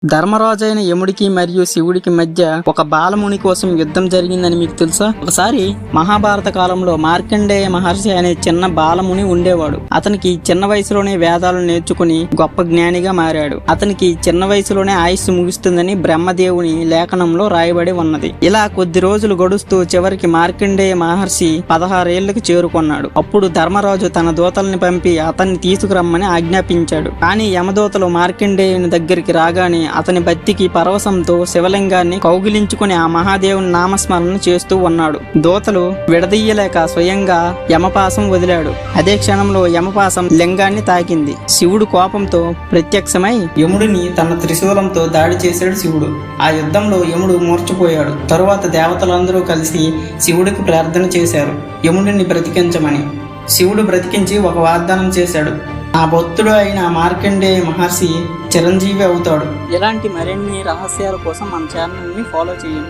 ధర్మరాజైన యముడికి మరియు శివుడికి మధ్య ఒక బాలముని కోసం యుద్ధం జరిగిందని మీకు తెలుసా? ఒకసారి మహాభారత కాలంలో మార్కండేయ మహర్షి అనే చిన్న బాలముని ఉండేవాడు. అతనికి చిన్న వయసులోనే వేదాలు నేర్చుకుని గొప్ప జ్ఞానిగా మారాడు. అతనికి చిన్న వయసులోనే ఆయుస్సు ముగుస్తుందని బ్రహ్మదేవుని లేఖనంలో రాయబడి ఉన్నది. ఇలా కొద్ది రోజులు గడుస్తూ చివరికి మార్కండేయ మహర్షి 16 ఏళ్లకు చేరుకున్నాడు. అప్పుడు ధర్మరాజు తన దూతల్ని పంపి అతన్ని తీసుకురమ్మని ఆజ్ఞాపించాడు. కానీ యమదూతలు మార్కండేయుని దగ్గరికి రాగానే అతని భక్తికి పరవశంతో శివలింగాన్ని కౌగిలించుకుని ఆ మహాదేవుని నామస్మరణ చేస్తూ ఉన్నాడు. దూతలు విడదీయలేక స్వయంగా యమపాసం వదిలాడు. అదే క్షణంలో యమపాసం లింగాన్ని తాకింది. శివుడు కోపంతో ప్రత్యక్షమై యముడిని తన త్రిశూలంతో దాడి చేశాడు. శివుడు ఆ యుద్ధంలో యముడు మూర్ఛపోయాడు. తరువాత దేవతలందరూ కలిసి శివుడికి ప్రార్థన చేశారు, యముడిని బ్రతికించమని. శివుడు బ్రతికించి ఒక వాగ్దానం చేశాడు, ఆ భక్తుడు అయిన మార్కండేయ మహర్షి చిరంజీవి అవుతాడు. ఇలాంటి మరిన్ని రహస్యాల కోసం మన ఛానల్ని ఫాలో చేయండి.